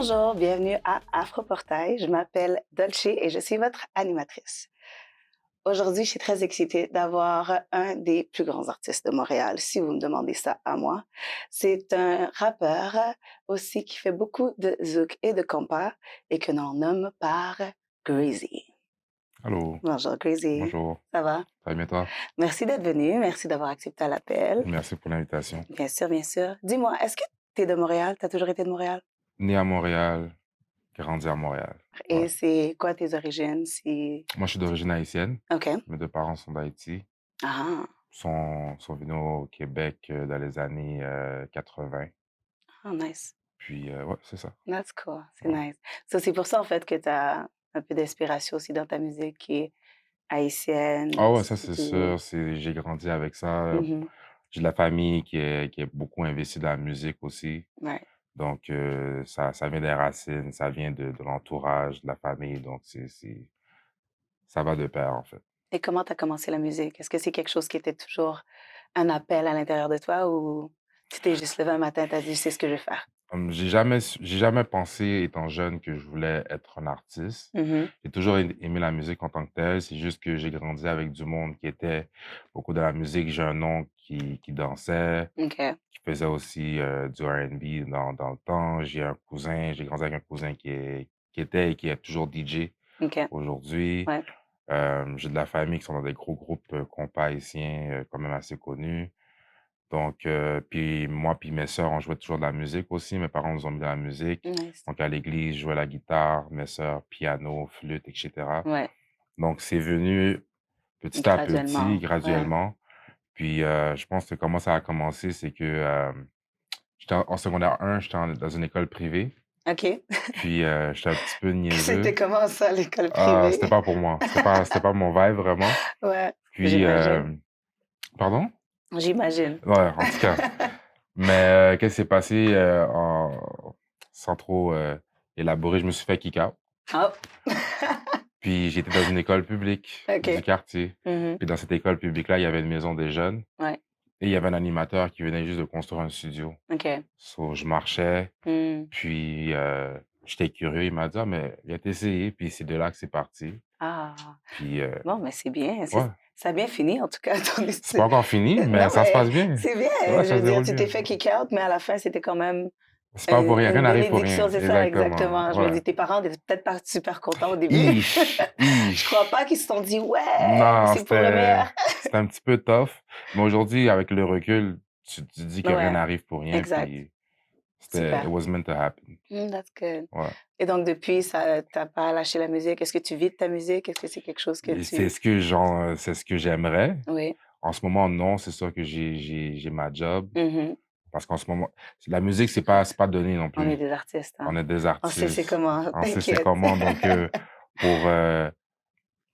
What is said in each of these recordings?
Bonjour, bienvenue à Afroportail. Je m'appelle Dolce et je suis votre animatrice. Aujourd'hui, je suis très excitée d'avoir un des plus grands artistes de Montréal, si vous me demandez ça à moi. C'est un rappeur aussi qui fait beaucoup de zouk et de compas et que l'on nomme par Greasy. Allô, Bonjour Greasy, bonjour, ça va? ça va bien toi? Merci d'être venu, merci d'avoir accepté l'appel. Merci pour l'invitation. Bien sûr, bien sûr. Dis-moi, est-ce que tu es de Montréal? Tu as toujours été de Montréal? Né à Montréal, grandi à Montréal. Ouais. Et c'est quoi tes origines? Si... Moi, je suis d'origine haïtienne. OK. Mes deux parents sont d'Haïti. Ah, Sont venus au Québec dans les années 80. oh, nice. Puis, ouais, c'est ça. That's cool. C'est Ouais. nice. So, c'est pour ça, en fait, que tu as un peu d'inspiration aussi dans ta musique qui est haïtienne, Ah ouais, ça, c'est zouk. sûr. J'ai grandi avec ça. Mhm. J'ai de la famille qui est beaucoup investie dans la musique aussi. Ouais. Donc, ça vient des racines, ça vient de l'entourage, de la famille. Donc, ça va de pair, en fait. Et comment tu as commencé la musique? Est-ce que c'est quelque chose qui était toujours un appel à l'intérieur de toi ou tu t'es juste levé un matin et tu as dit, c'est ce que je vais faire? J'ai jamais pensé, étant jeune, que je voulais être un artiste. Mhm. J'ai toujours aimé la musique en tant que telle. C'est juste que j'ai grandi avec du monde qui était beaucoup dans la musique. J'ai un oncle qui dansait, OK. qui faisait aussi du R&B dans le temps. J'ai grandi avec un cousin qui était et qui est toujours DJ OK. aujourd'hui. Ouais. J'ai de la famille qui sont dans des gros groupes compas haïtiens quand même assez connus. Donc, puis moi puis mes sœurs, on jouait toujours de la musique aussi. Mes parents nous ont mis dans la musique. Nice. Donc, à l'église, je jouais la guitare, mes sœurs, piano, flûte, et cetera. Ouais. Donc, c'est venu petit à petit, Graduellement. Ouais. graduellement. Puis, je pense que comment ça a commencé, c'est que j'étais en secondaire 1, dans une école privée. OK. Puis, j'étais un petit peu C'était niaiseux. comment ça, l'école Ah, c'était privée? pas pour moi. C'était pas mon vibe vraiment. Ouais, Puis, j'imagine. pardon? J'imagine. Ouais, en tout cas. Mais qu'est-ce qui s'est passé sans trop élaborer, je me suis fait kick out. Oh. Puis j'étais dans une école publique du OK. quartier. Mhm. Puis dans cette école publique-là, il y avait une maison des jeunes Ouais. et il y avait un animateur qui venait juste de construire un studio. OK. So, je marchais, Mmh. puis j'étais curieux. Il m'a dit, ah, mais viens t'essayer. Puis c'est de là que c'est parti. Ah! Puis Bon, mais c'est bien, ouais, ça a bien fini en tout cas ton c'est pas encore fini, non, mais ça se mais passe bien. c'est bien, Ouais, je ça veux se dire, déroule tu t'es bien. fait kick out, mais à la fin, c'était quand même C'est pas pour rien, rien une n'arrive pour bénédiction, rien. c'est ça, Exactement. exactement. Je me Ouais. dis, tes parents étaient peut-être pas super contents au début. Ish, Je crois ish. pas qu'ils se sont dit: «Ouais, Non, c'est pour le meilleur». c'était un petit peu tough, mais aujourd'hui, avec le recul, tu dis que rien Ouais, n'arrive pour rien, exact, puis it super. was meant to happen. That's good. Ouais. Et donc depuis, ça tu pas lâché la musique. Est-ce que tu vis de ta musique? Est-ce que c'est quelque chose que Et tu c'est ce que j'aimerais. oui. En ce moment, non, c'est sûr que j'ai ma job, Mmh. parce qu'en ce moment, la musique, c'est pas donné non On est plus. des artistes, On hein. est des On sait c'est artistes, comment, on sait c'est t'inquiète. comment, donc pour, heu,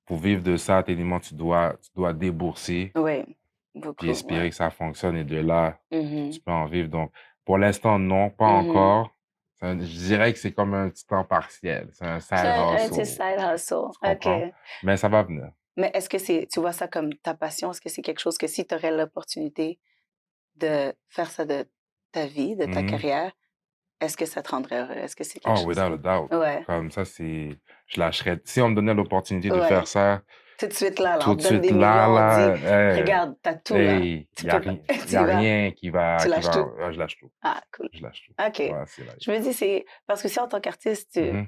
pour vivre de ça, techniquement, tu dois débourser. Oui, Puis beaucoup, espérer ouais. que ça fonctionne et de là, tu Mhm. peux en vivre. Donc, pour l'instant, non, pas Mhm. encore. Je dirais que c'est comme un petit temps partiel. C'est un C'est side un petit hustle, side hustle. tu OK. comprends? Mais ça va venir. Mais est-ce que tu vois ça comme ta passion? Est-ce que c'est quelque chose que si tu aurais l'opportunité de faire ça de ta vie, de ta Mhm. carrière, est-ce que ça te rendrait heureux? Est-ce que c'est quelque Oh, chose without a qui... doubt. Ouais, Comme ça, je lâcherais. Si on me donnait l'opportunité de faire ouais. ça, Tout de suite là, tout on de te donne suite des millions, là, on dit, là, regarde, t'as tout là. hey, Tu peux pas, il y tu y a vas, rien tu lâches tout. je lâche tout. Ah, cool. Je lâche tout. OK. Ouais, c'est live. Je me dis, c'est parce que si en tant qu'artiste, Mhm.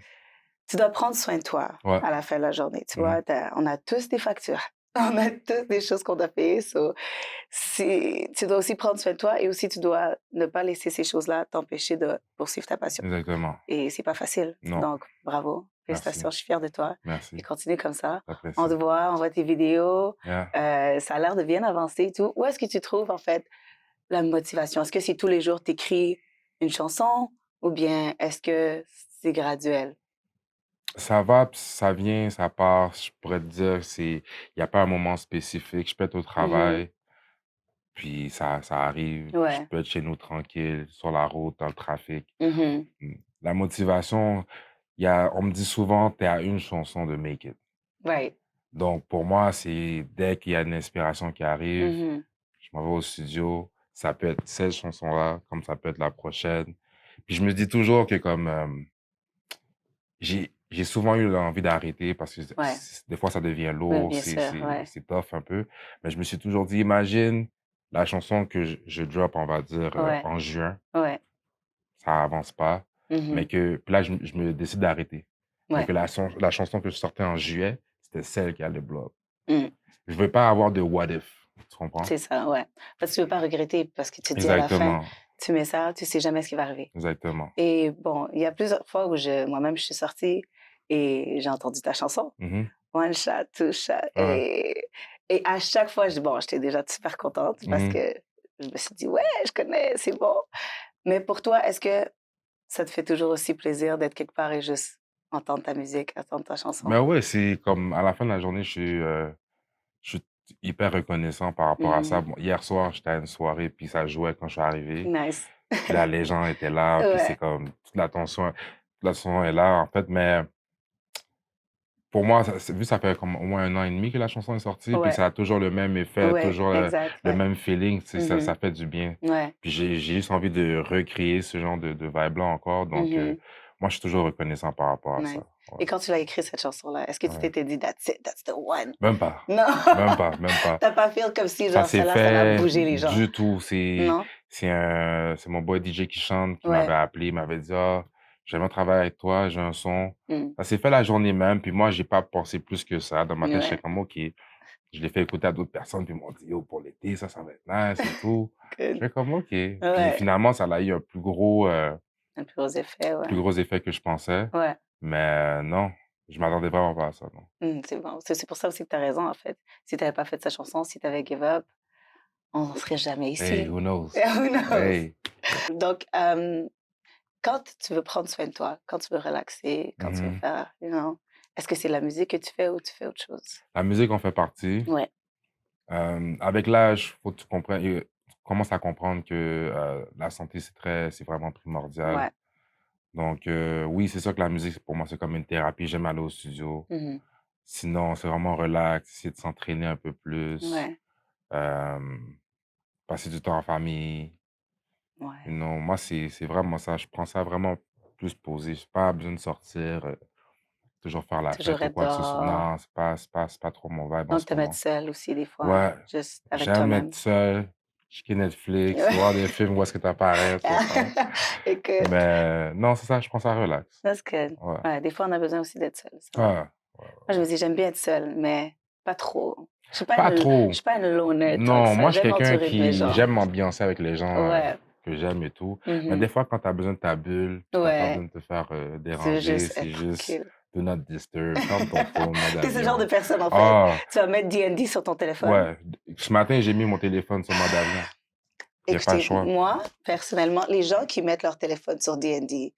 tu dois prendre soin de toi Ouais. à la fin de la journée, tu Mhm. vois? On a tous des factures. On a tous des choses qu'on doit payer. So, tu dois aussi prendre soin de toi et aussi tu dois ne pas laisser ces choses-là t'empêcher de poursuivre ta passion. Exactement. Et c'est pas facile. Non. Donc, bravo. Merci. Félicitations. Je suis fière de toi. Et Merci. continue comme ça. On J'apprécie. te voit, on voit tes vidéos. Yeah. Ça a l'air de bien avancer et tout. Où est-ce que tu trouves, en fait, la motivation? Est-ce que c'est tous les jours tu écris une chanson ou bien est-ce que c'est graduel? Ça va, puis ça vient, ça part. Je pourrais te dire, il y a pas un moment spécifique. Je peux être au Mhm. travail, puis ça arrive. Je Ouais. peux être chez nous tranquille, sur la route, dans le trafic. Mhm. Mm. La motivation, on me dit souvent, t'es à une chanson de make it. Right. Donc, pour moi, c'est dès qu'il y a une inspiration qui arrive, Mhm. je m'en vais au studio. Ça peut être cette chanson-là, comme ça peut être la prochaine. Puis je me dis toujours que comme, j'ai souvent eu l'envie d'arrêter parce que Ouais. des fois, ça devient Oui, lourd, bien sûr, ouais. c'est tough un peu. Mais je me suis toujours dit: «Imagine la chanson que je drop, on va dire, Ouais, en juin, ouais. ça avance pas, mais Mmh. que» puis là, je me décide d'arrêter. Mais Ouais. que la chanson que je sortais en juillet, c'était celle qui allait blow up. Mmh. Je veux pas avoir de what if, tu comprends? C'est ça, ouais. Parce que tu veux pas regretter, parce que tu te dis à la fin, Exactement, tu mets ça, tu sais jamais ce qui va arriver. exactement. Et bon, il y a plusieurs fois où moi-même, je suis sortie et j'ai entendu ta chanson, Mmh. One Shot, Two Shot, Ouais. et à chaque fois, bon, j'étais déjà super contente parce Mmh. que je me suis dit: «Ouais, je connais, c'est bon». Mais pour toi, est-ce que ça te fait toujours aussi plaisir d'être quelque part et juste entendre ta musique, entendre ta chanson? Ben ouais, c'est comme à la fin de la journée, je suis hyper reconnaissant par rapport à ça. Mmh. Bon, hier soir, j'étais à une soirée, puis ça jouait quand je suis arrivé. Nice. Puis là, les gens étaient là, puis c'est Ouais, comme toute l'attention est là, en fait. Mais pour moi, vu que ça fait comme au moins 1 an et demi que la chanson est sortie, puis ouais, ça a toujours le même effet, ouais, toujours exact, le ouais. même feeling, tu sais, ça Mmh. fait du bien. Ouais. Puis j'ai juste envie de recréer ce genre de vibe-là encore. Donc, Mmh. moi, je suis toujours reconnaissant par rapport à Nice. ça. Ouais, Et quand tu l'as écrit cette chanson-là, est-ce que tu ouais. t'étais dit: «That's it, that's the one»? Même pas, Non? même pas, même pas. Tu pas feel comme si Ça genre s'est celle-là, ça va fait bouger les gens? du tout. Non? C'est mon boy DJ qui chante qui m'avait Ouais. appelé, il m'avait dit: «Ah, j'aimerais travailler avec toi, j'ai un son». Mmh. Ça s'est fait la journée même, puis moi, j'ai pas pensé plus que ça. Dans ma tête, j'étais Ouais. comme: «OK». Je l'ai fait écouter à d'autres personnes, puis ils m'ont dit: «Yo, pour l'été, ça va être nice et tout». Good. J'étais comme: «OK». Puis Ouais. finalement, ça a eu un Un plus gros effet, plus ouais. gros effet que je pensais. Ouais. Mais non, je m'attendais vraiment pas à ça, non. C'est bon. C'est pour ça aussi que tu as raison, en fait. Si tu avais pas fait sa chanson, si tu avais give up, on n'en serait jamais Hey, ici. who knows? Who knows? Hey. Donc, quand tu veux prendre soin de toi, quand tu veux relaxer, quand tu veux Mmh. faire, est-ce que c'est la musique que tu fais ou tu fais autre chose? La musique en fait partie. Ouais, Avec l'âge, faut que tu comprennes tu commences à comprendre que, la santé, c'est vraiment primordial. ouais. Donc, oui, c'est sûr que la musique, pour moi, c'est comme une thérapie. J'aime aller au studio. Mmh. Sinon, c'est vraiment relax, essayer de s'entraîner un peu plus, Ouais, hem, passer du temps en famille. ouais. Non, moi, c'est vraiment ça. Je prends ça vraiment plus posé. J'ai pas besoin de sortir, toujours faire la Toujours fête ou être quoi que ce soit. dehors. Non, c'est pas trop mon vibe en Donc ce tu aimes être moment. seule aussi des fois, Ouais, juste avec j'aime être toi-même. seul, checker Netflix, voir des films où est-ce que tu apparais, tu comprends? Écoute, Mais non, c'est ça, je prends ça relax. that's good. Ouais. Ouais, des fois, on a besoin aussi d'être seul, c'est vrai. Ouais, ouais. Moi, je me dis: «J'aime bien être seule», mais pas trop. Pas Je trop. suis pas une loner tant que Non, ça. moi, je suis J'aime quelqu'un m'entourer de mes qui gens. j'aime m'ambiancer avec les gens, Ouais. que j'aime et tout. Mais des Mmh. fois, quand tu as besoin de ta bulle, puis tu pas Ouais. besoin de te faire, Tu veux déranger, juste c'est être juste tranquille. do not disturb, ferme ton phone, mode Tu ce genre de avion. personne, en fait. Ah! Tu vas mettre D&D sur ton téléphone. Ouais, ce matin, j'ai mis mon téléphone sur mode avion. J'ai pas le Écoutez, choix. moi, personnellement, les gens qui mettent leur téléphone sur D&D,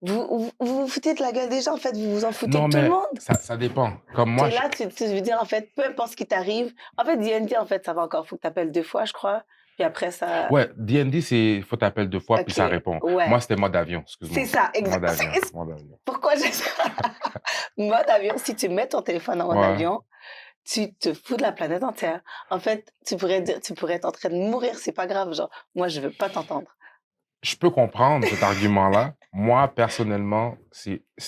vous foutez de la gueule des gens, en fait, vous vous en foutez de Non, tout le mais monde. ça dépend. Comme Tu moi, es là, tu veux dire, en fait, peu importe ce qui t'arrive. En fait, D&D, en fait, ça va encore. Faut que tu appelles 2 fois, je crois. Puis après ça, ouais, DND, c'est faut t'appeler 2 fois, puis OK, ça répond. Moi, ouais, c'était mode avion, c'est excuse-moi. ça, Mode exact. avion, mode avion. Pourquoi j'ai ça? Mode avion, si tu mets ton téléphone en mode Ouais. avion, tu te fous de la planète entière. En fait, tu pourrais être en train de mourir, c'est pas grave, genre, moi, je veux pas t'entendre. Je peux comprendre cet argument-là. Moi, personnellement,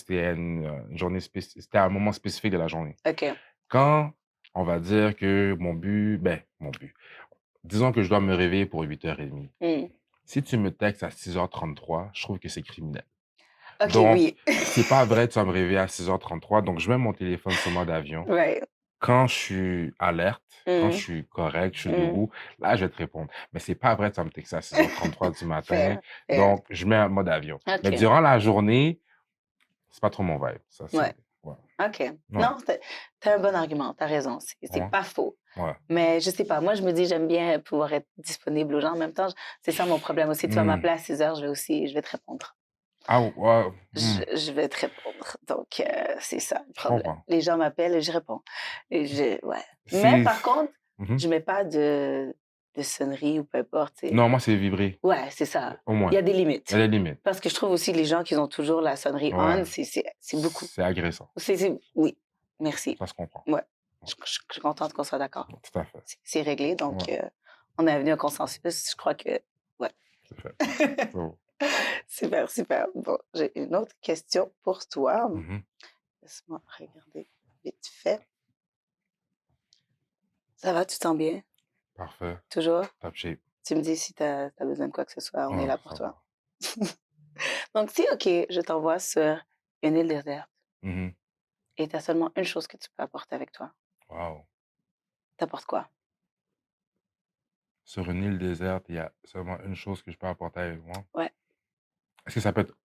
une journée c'était un moment spécifique de la journée. OK. Quand on va dire que mon but, disons que je dois me réveiller pour 8h30. Mmh. Si tu me textes à 6h33, je trouve que c'est criminel. OK, Donc, oui. c'est pas vrai, tu vas me réveiller à 6h33, donc je mets mon téléphone sur mode avion. Right. Quand je suis alerte, quand je Mmh. suis correct, je suis Mmh. debout, là, je vais te répondre. Mais c'est pas vrai, tu vas me texter à 6h33 du matin, Fair, fair. donc je mets en mode avion. Mais OK. durant la journée, c'est pas trop mon vibe. Ça, Ouais. c'est ouais. OK. Ouais, Non, tu un bon argument, tu as raison, c'est ouais, pas faux. ouais. Mais je sais pas, moi, je me dis: «J'aime bien pouvoir être disponible aux gens». En même temps, c'est ça mon problème aussi. Tu vas Mmh. m'appeler à 6 heures, je vais te répondre. Ah ouais, Je vais te répondre. Donc c'est ça le je problème. comprends. Les gens m'appellent et je réponds. Ouais. Mais C'est par contre, mmh je mets pas de sonnerie ou peu importe, tu sais. Non, moi, c'est vibrer, Ouais, c'est ça. au Il y moins. a des Il y a limites. des limites. Parce que je trouve aussi les gens qui ont toujours la sonnerie Ouais, on, c'est beaucoup. c'est agressant. Oui, merci. Ça se comprend. Ouais, Ouais, je suis contente qu'on soit d'accord. tout à fait. C'est réglé, Ouais, donc on est venu à un consensus. Je crois que ouais. c'est fait. C'est bon. Super, super. Bon, j'ai une autre question pour toi. Mhm. Laisse-moi regarder vite fait. Ça va, tu te sens bien? Parfait. Toujours? Top shape. Tu me dis si tu as besoin de quoi que ce soit, on est Oh, là pour ça toi. va. Donc, si, OK, je t'envoie sur une île déserte Mhm. et tu as seulement une chose que tu peux apporter avec toi, Wow. t'apportes quoi? Sur une île déserte, il y a seulement une chose que je peux apporter avec moi. Ouais. Est-ce que ça peut être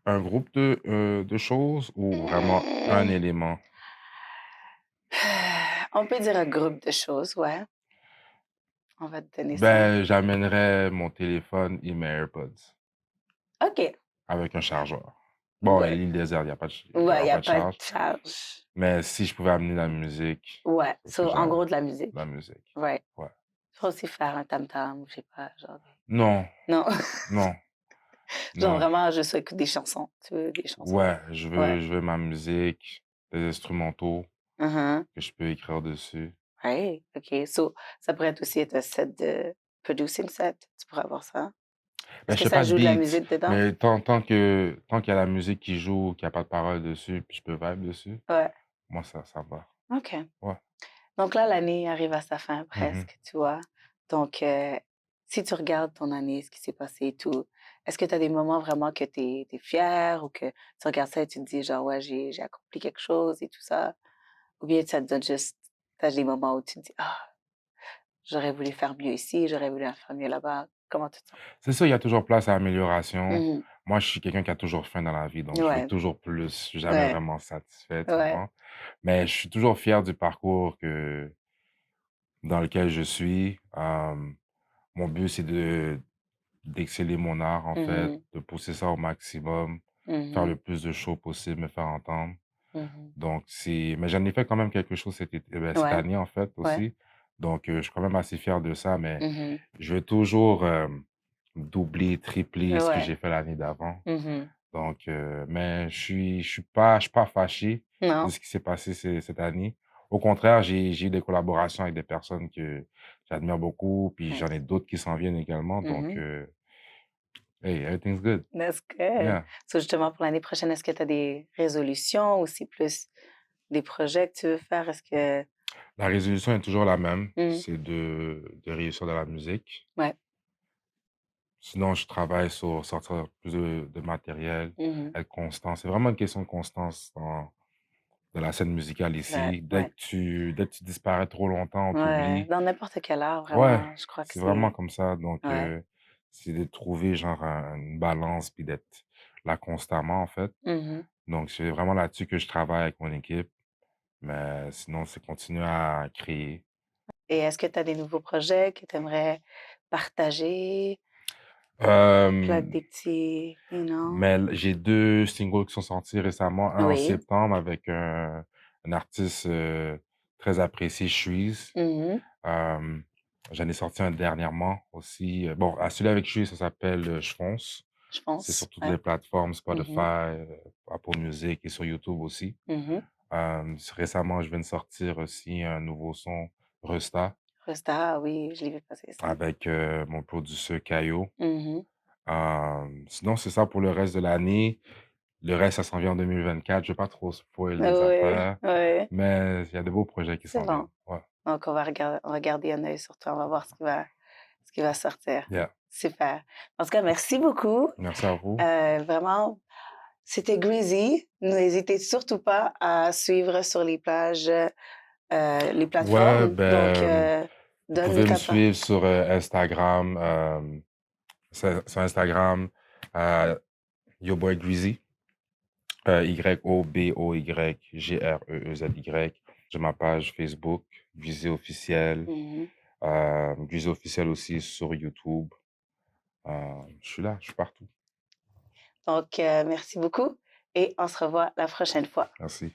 un groupe de choses ou vraiment un Mmh. élément? On peut dire un groupe de choses, ouais. On va te donner ça. Ben, j'amènerais mon téléphone et mes AirPods OK. avec un chargeur. Bon, à Ouais. l'île déserte, il y Ouais, il aura y a pas de pas de charge. charge. Mais si je pouvais amener de la musique, Ouais. ce serait En genre gros, de la de la musique. musique. Ouais. Ouais. Tu peux aussi faire un tam-tam ou je sais pas, genre Non, non, non, genre non. vraiment juste écoute des chansons. Tu veux des chansons? Ouais, Ouais. je veux ma musique, des instrumentaux Mmh. que je peux écrire dessus. Ouais, OK. Ça pourrait aussi être un set de producing set. Tu pourrais avoir ça. Ben, Est-ce je que fais ça pas de joue de la beat, musique dedans? mais tant qu'il y a la musique qui joue, qu'il y a pas de paroles dessus, puis je peux vibe dessus, Ouais. moi ça va. OK. Ouais. Donc là, l'année arrive à sa fin Mmh. presque, tu vois? Donc, si tu regardes ton année, ce qui s'est passé et tout, est-ce que tu as des moments vraiment que tu es fière ou que tu regardes ça et tu te dis genre: «Ouais, j'ai accompli quelque chose et tout ça»? Ou bien ça te donne juste tu des moments où tu te dis: «Ah, j'aurais voulu faire mieux ici, j'aurais voulu faire mieux là-bas». Comment tu te sens? C'est ça, il y a toujours place à amélioration. Mmh. Moi, je suis quelqu'un qui a toujours faim dans la vie, donc je veux Ouais, toujours plus. Je suis jamais ouais, vraiment satisfait, tu ouais. comprends? Mais je suis toujours fier du parcours dans lequel je suis. Mon but, c'est d'exceller mon art, en fait, Mmh. de pousser ça au maximum, faire le Mmh. plus de shows possible, me faire entendre. Mmh. Donc mais j'en ai fait quand même quelque chose cette Ouais, année, en fait, ouais. aussi. Donc je suis quand même assez fier de ça, mais Mmh. je vais toujours, doubler, tripler ce que Ouais. j'ai fait l'année d'avant. Mmh. Donc mais je suis pas fâché de Non? ce qui s'est passé cette année. Au contraire, j'ai eu des collaborations avec des personnes que j'admire beaucoup, puis j'en ai Nice. d'autres qui s'en viennent également. Donc Mmh. hey, everything's good. That's good. Yeah. So, justement, pour l'année prochaine, est-ce que tu as des résolutions ou c'est plus des projets que tu veux faire? Est-ce que La résolution est toujours la même, mmh, c'est de réussir dans la musique. ouais. Sinon, je travaille sur sortir plus de matériel, Mmh. être constant. C'est vraiment une question de constance dans la scène musicale Ouais, ici. ouais, Dès que tu disparais trop longtemps, on ouais. t'oublie. Dans n'importe quel art, Ouais, vraiment, je crois que c'est vraiment c'est comme ça. Donc, ouais. c'est de trouver genre une balance puis d'être là constamment, en fait. Mmh. Donc, c'est vraiment là-dessus que je travaille avec mon équipe. Mais sinon, c'est continuer à créer. Et est-ce que tu as des nouveaux projets que tu aimerais partager? Plug Euh, des petits you know? Mais j'ai 2 singles qui sont sortis récemment, un en Oui. septembre avec un artiste, très apprécié, Shreeze. Mmh. Hem, J'en ai sorti un dernièrement aussi, bon, celui avec Shreeze, ça s'appelle, Je fonce. Je C'est sur pense, toutes ouais. les plateformes, Spotify, Mmh. Apple Music et sur YouTube aussi. Mmh. Récemment, je viens de sortir aussi un nouveau son, Resta, Resta, ah oui, je l'ai vu passer ça. avec, mon producteur Kayo. Mmh. Sinon, c'est ça pour le reste de l'année. Le reste, ça s'en vient en 2024. Je vais pas trop spoil les Oui, affaires, oui. mais il y a de beaux projets qui C'est s'en bon. viennent. Ouais. Donc on va garder un œil sur toi, on va voir ce qui va sortir. Yeah. Super. En tout cas, merci beaucoup. Merci à vous. Vraiment, c'était Greasy. N'hésitez surtout pas à suivre sur les pages, les Ouais, plateformes. Donc, ben, vous donne pouvez me ta part. suivre sur Instagram. Sur Instagram, Your Boy Greasy. YOBOYGREEZY. J'ai ma page Facebook, Greasy officiel. Mhm. Greasy officiel aussi sur YouTube. Je suis là, je suis partout. Donc, merci beaucoup et on se revoit la prochaine fois. Merci.